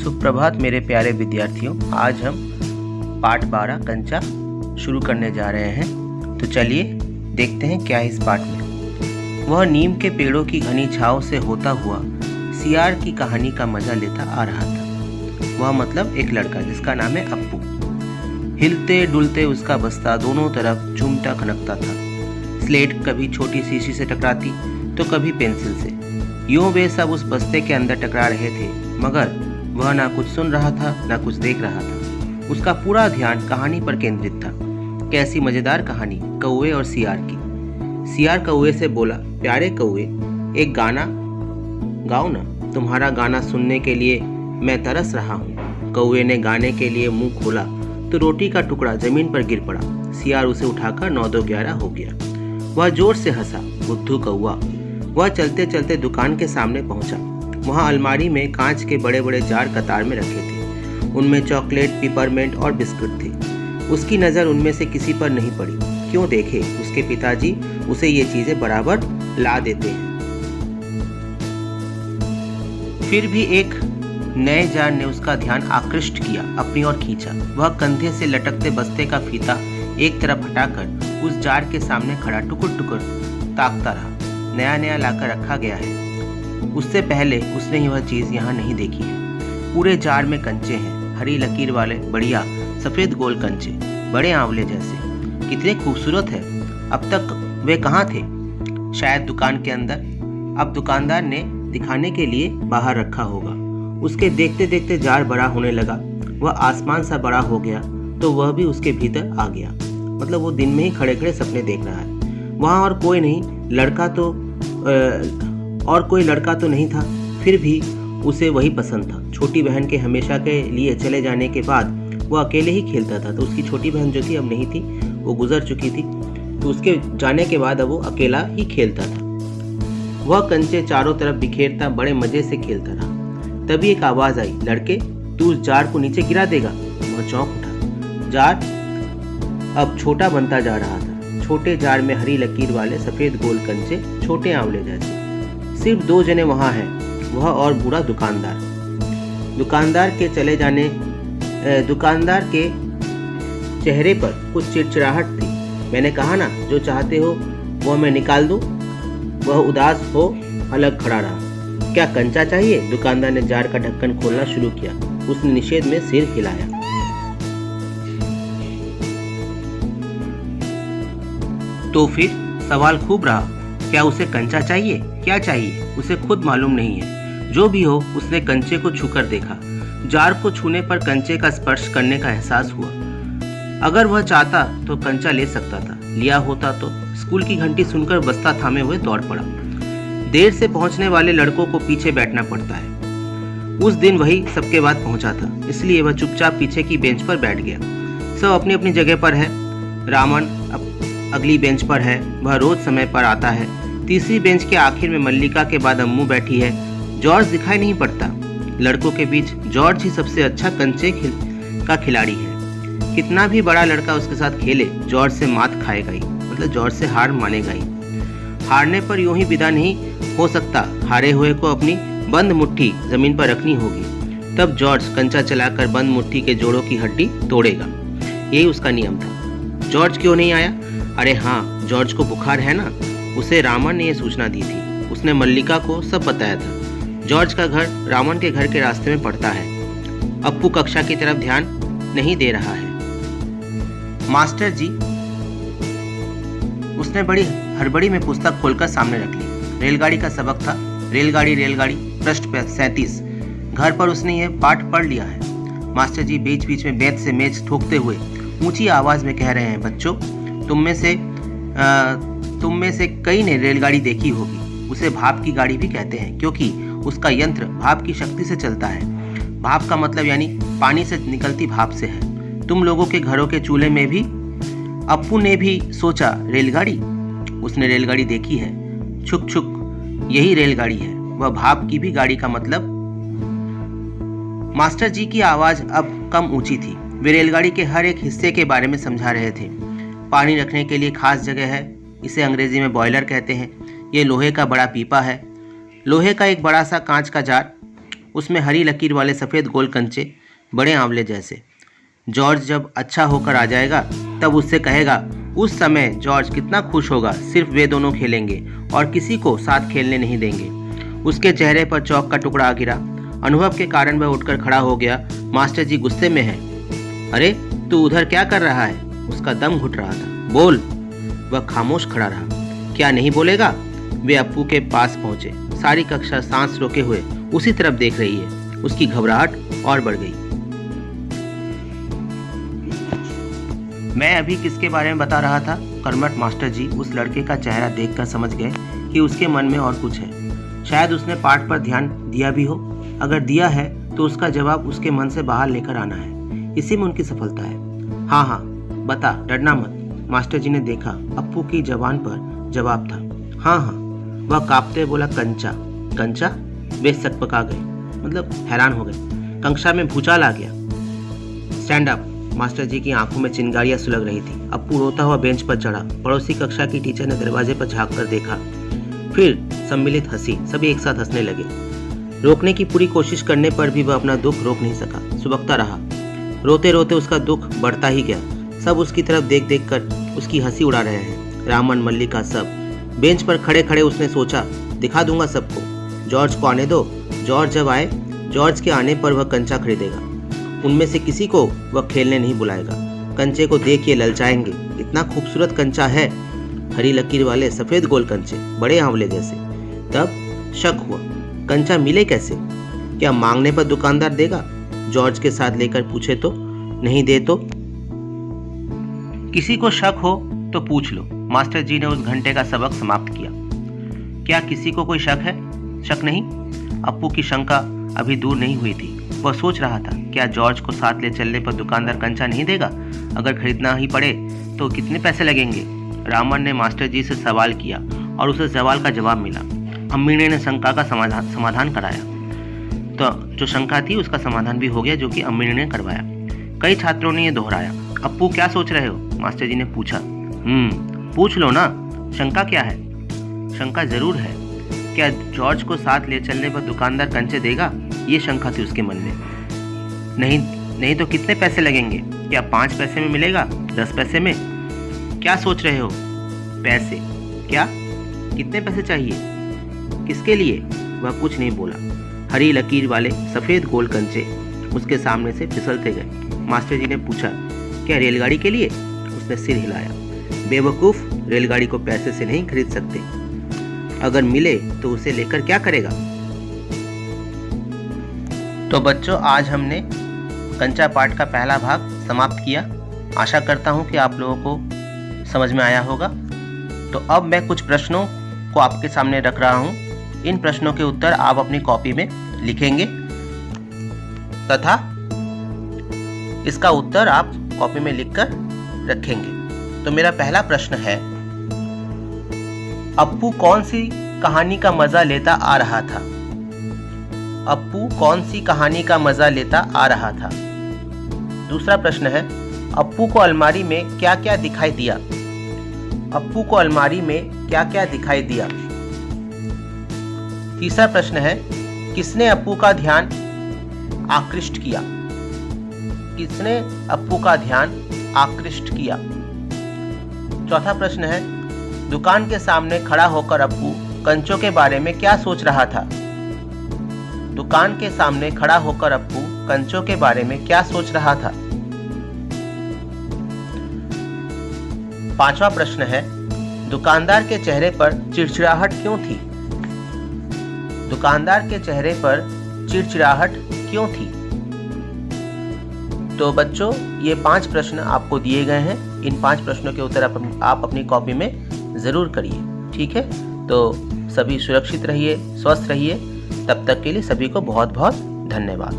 सुप्रभात मेरे प्यारे विद्यार्थियों। आज हम पाठ 12 कंचा शुरू करने जा रहे हैं। तो चलिए देखते हैं क्या है इस पाठ में। वह नीम के पेड़ों की घनी छांव से होता हुआ सियार की कहानी का मजा लेता आ रहा था। वह मतलब एक लड़का जिसका नाम है अप्पू। हिलते डुलते उसका बस्ता दोनों तरफ झूमता खनकता था। स्लेट कभी छोटी शीशी से टकराती तो कभी पेंसिल से। यूं वे सब उस बस्ते के अंदर टकरा रहे थे, मगर वह ना कुछ सुन रहा था ना कुछ देख रहा था। उसका पूरा ध्यान कहानी पर केंद्रित था। कैसी मजेदार कहानी, कौवे और सियार की। सियार कौवे से बोला, प्यारे कौवे, एक गाना गाओ ना, तुम्हारा गाना सुनने के लिए मैं तरस रहा हूँ। कौवे ने गाने के लिए मुंह खोला तो रोटी का टुकड़ा जमीन पर गिर पड़ा। सियार उसे उठाकर 9-2-11 हो गया। वह जोर से हंसा, बुद्धू कौवा। वह चलते चलते दुकान के सामने पहुंचा। वहां अलमारी में कांच के बड़े बड़े जार कतार में रखे थे। उनमें चॉकलेट, पिपरमेंट और बिस्कुट थे। उसकी नज़र उनमें से किसी पर नहीं पड़ी। क्यों देखे, उसके पिताजी उसे ये चीज़ें बराबर ला देते हैं। फिर भी एक नए जार ने उसका ध्यान आकृष्ट किया, अपनी ओर खींचा। वह कंधे से लटकते बस्ते का फीता एक तरफ हटाकर उस जार के सामने खड़ा टुकुर टुकुर ताकता रहा। नया नया लाकर रखा गया है। उससे पहले उसने यह चीज़ यहाँ नहीं देखी है। पूरे जार में कंचे हैं, हरी लकीर वाले बढ़िया सफ़ेद गोल कंचे, बड़े आंवले जैसे। कितने खूबसूरत है। अब तक वे कहाँ थे? शायद दुकान के अंदर। अब दुकानदार ने दिखाने के लिए बाहर रखा होगा। उसके देखते देखते जार बड़ा होने लगा। वह आसमान सा बड़ा हो गया तो वह भी उसके भीतर आ गया। मतलब वो दिन में ही खड़े खड़े सपने देख रहा है। वहाँ और कोई लड़का तो नहीं था। फिर भी उसे वही पसंद था। छोटी बहन के हमेशा के लिए चले जाने के बाद वो अकेले ही खेलता था। तो उसकी छोटी बहन जो थी अब नहीं थी, वो गुजर चुकी थी। तो उसके जाने के बाद अब वो अकेला ही खेलता था। वह कंचे चारों तरफ बिखेरता बड़े मजे से खेलता रहा। तभी एक आवाज़ आई, लड़के, तू उस जार को नीचे गिरा देगा। वह चौंक उठा। जार अब छोटा बनता जा रहा था। छोटे जार में हरी लकीर वाले सफ़ेद गोल कंचे, छोटे आंवले जैसे। सिर्फ 2 जने वहाँ हैं, वह और बूढ़ा दुकानदार। दुकानदार के चेहरे पर कुछ चिड़चिड़ाहट थी। मैंने कहा ना, जो चाहते हो वह मैं निकाल दूँ। वह उदास हो अलग खड़ा रहा। क्या कंचा चाहिए? दुकानदार ने जार का ढक्कन खोलना शुरू किया। उसने निषेध में सिर हिलाया। तो फिर सवाल खूब रहा, क्या उसे कंचा चाहिए? क्या चाहिए उसे खुद मालूम नहीं है। जो भी हो, उसने कंचे को छूकर देखा। जार को छूने पर कंचे का स्पर्श करने का एहसास हुआ। अगर वह चाहता तो कंचा ले सकता था। लिया होता तो। स्कूल की घंटी सुनकर बस्ता थामे हुए दौड़ पड़ा। देर से पहुंचने वाले लड़कों को पीछे बैठना पड़ता है। उस दिन वही सबके बाद पहुंचा था, इसलिए वह चुपचाप पीछे की बेंच पर बैठ गया। सब अपनी अपनी जगह पर है। रामन अगली बेंच पर है, वह रोज समय पर आता है। तीसरी बेंच के आखिर में मल्लिका के बाद अम्मू बैठी है। जॉर्ज दिखाई नहीं पड़ता। लड़कों के बीच जॉर्ज ही सबसे अच्छा कंचे का खिलाड़ी है। कितना भी बड़ा लड़का उसके साथ खेले, जॉर्ज से मात खाएगा ही। मतलब जॉर्ज से हार मानेगा ही। हारने पर यूं ही विदा नहीं हो सकता। हारे हुए को अपनी बंद मुट्ठी जमीन पर रखनी होगी। तब जॉर्ज कंचा चलाकर बंद मुट्ठी के जोड़ों की हड्डी तोड़ेगा। यही उसका नियम था। जॉर्ज क्यों नहीं आया? अरे हाँ, जॉर्ज को बुखार है ना। उसे रामन ने यह सूचना दी थी। उसने मल्लिका को सब बताया था। जॉर्ज का घर रामन के घर के रास्ते में पड़ता है। अप्पू कक्षा की तरफ ध्यान नहीं दे रहा है। मास्टर जी, उसने बड़ी हड़बड़ी में पुस्तक खोलकर सामने रख ली। रेलगाड़ी का सबक था। रेलगाड़ी पृष्ठ 37। घर पर उसने यह पाठ पढ़ लिया है। मास्टर जी बीच बीच में बेंच से मेज ठोकते हुए ऊंची आवाज में कह रहे हैं, बच्चों, तुम में से कई ने रेलगाड़ी देखी होगी। उसे भाप की गाड़ी भी कहते हैं, क्योंकि उसका यंत्र भाप की शक्ति से चलता है। भाप का मतलब यानी पानी से निकलती भाप से है। तुम लोगों के घरों के चूल्हे में भी। अप्पू ने भी सोचा, रेलगाड़ी? उसने रेलगाड़ी देखी है। छुक छुक, यही रेलगाड़ी है। वह भाप की भी गाड़ी का मतलब। मास्टर जी की आवाज अब कम ऊंची थी। वे रेलगाड़ी के हर एक हिस्से के बारे में समझा रहे थे। पानी रखने के लिए खास जगह है, इसे अंग्रेजी में बॉयलर कहते हैं। ये लोहे का बड़ा पीपा है। लोहे का एक बड़ा सा कांच का जार, उसमें हरी लकीर वाले सफ़ेद गोल कंचे, बड़े आंवले जैसे। जॉर्ज जब अच्छा होकर आ जाएगा तब उससे कहेगा। उस समय जॉर्ज कितना खुश होगा। सिर्फ वे दोनों खेलेंगे और किसी को साथ खेलने नहीं देंगे। उसके चेहरे पर चौक का टुकड़ा आ गिरा। अनुभव के कारण वह उठकर खड़ा हो गया। मास्टर जी गुस्से में हैं। अरे तू उधर क्या कर रहा है? उसका दम घुट रहा था। बोल। वह खामोश खड़ा रहा। क्या नहीं बोलेगा? वे अप्पू के पास पहुंचे। सारी कक्षा सांस रोके हुए उसी तरफ देख रही है। उसकी घबराहट और बढ़ गई। मैं अभी किसके बारे में बता रहा था? कर्मठ मास्टर जी उस लड़के का चेहरा देखकर समझ गए कि उसके मन में और कुछ है। शायद उसने पाठ पर ध्यान दिया भी हो। अगर दिया है तो उसका जवाब उसके मन से बाहर लेकर आना है। इसी में उनकी सफलता है। हाँ हाँ बता, डरना मत। मास्टर जी ने देखा अप्पू की जबान पर जवाब था हाँ हाँ। वह कांपते बोला कंचा। कंचा? वे सकपका गए, मतलब हैरान हो गए। कक्षा में भूचाल आ गया। Stand up. मास्टर जी की आंखों में चिंगारियां सुलग रही थी। अप्पू रोता हुआ बेंच पर चढ़ा। पड़ोसी कक्षा की टीचर ने दरवाजे पर झांक कर देखा। फिर सम्मिलित हंसी। सभी एक साथ हंसने लगे। रोकने की पूरी कोशिश करने पर भी वह अपना दुख रोक नहीं सका। सुबकता रहा। रोते रोते उसका दुख बढ़ता ही गया। सब उसकी तरफ देख देख कर उसकी हंसी उड़ा रहे हैं। रामन, मल्लिका, सब। बेंच पर खड़े खड़े उसने सोचा, दिखा दूंगा सबको। जॉर्ज को आने दो। जॉर्ज जब आए, जॉर्ज के आने पर वह कंचा खरीदेगा। उनमें से किसी को वह खेलने नहीं बुलाएगा। कंचे को देख ये ललचाएंगे। इतना खूबसूरत कंचा है। हरी लकीर वाले सफ़ेद गोल कंचे, बड़े आंवले जैसे। तब शक हुआ, कंचा मिले कैसे? क्या मांगने पर दुकानदार देगा? जॉर्ज के साथ लेकर पूछे तो? नहीं दे तो? किसी को शक हो तो पूछ लो। मास्टर जी ने उस घंटे का सबक समाप्त किया। क्या किसी को कोई शक है? शक नहीं। अप्पू की शंका अभी दूर नहीं हुई थी। वह सोच रहा था, क्या जॉर्ज को साथ ले चलने पर दुकानदार कंचा नहीं देगा? अगर खरीदना ही पड़े तो कितने पैसे लगेंगे? रामन ने मास्टर जी से सवाल किया और उसे सवाल का जवाब मिला। अम्मी ने शंका का समाधान कराया। तो जो शंका थी उसका समाधान भी हो गया, जो कि अम्मी ने करवाया। कई छात्रों ने यह दोहराया। अप्पू क्या सोच रहे हो? मास्टर जी ने पूछा। पूछ लो ना, शंका क्या है? शंका जरूर है। क्या जॉर्ज को साथ ले चलने पर दुकानदार कंचे देगा? ये शंका थी उसके मन में। नहीं तो कितने पैसे लगेंगे? क्या 5 पैसे में मिलेगा? 10 पैसे में? क्या सोच रहे हो? पैसे? क्या? कितने पैसे चाहिए? किसके लिए? वह कुछ नहीं बोला। हरी लकीर वाले सफ़ेद गोल कंचे उसके सामने से फिसलते गए। मास्टर जी ने पूछा, क्या रेलगाड़ी के लिए? उसने सिर हिलाया। बेवकूफ़, रेलगाड़ी को पैसे से नहीं खरीद सकते। अगर मिले तो उसे लेकर क्या करेगा? तो बच्चों, आज हमने कंचा पाठ का पहला भाग समाप्त किया। आशा करता हूँ कि आप लोगों को समझ में आया होगा। तो अब मैं कुछ प्रश्नों को आपके सामने रख रहा हूँ। इन प्रश्नों के उत्तर आप अपनी कॉपी में लिखेंगे तथा इसका उत्तर आप कॉपी में लिखकर रखेंगे। तो मेरा पहला प्रश्न है, अप्पू कौन सी कहानी का मजा लेता आ रहा था? अप्पू कौन सी कहानी का मजा लेता आ रहा था? दूसरा प्रश्न है, अप्पू को अलमारी में क्या क्या दिखाई दिया? अप्पू को अलमारी में क्या क्या दिखाई दिया? तीसरा प्रश्न है, किसने अप्पू का ध्यान आकृष्ट किया? किसने अप्पू का ध्यान आकृष्ट किया? चौथा प्रश्न है, दुकान के सामने खड़ा होकर अप्पू कंचों के बारे में क्या सोच रहा था? दुकान के सामने खड़ा होकर अप्पू कंचों के बारे में क्या सोच रहा था? पांचवा प्रश्न है, दुकानदार के चेहरे पर चिड़चिड़ाहट क्यों थी? दुकानदार के चेहरे पर चिड़चिड़ाहट क्यों थी? तो बच्चों, ये 5 प्रश्न आपको दिए गए हैं। इन 5 प्रश्नों के उत्तर आप अपनी कॉपी में ज़रूर करिए। ठीक है, तो सभी सुरक्षित रहिए, स्वस्थ रहिए। तब तक के लिए सभी को बहुत बहुत धन्यवाद।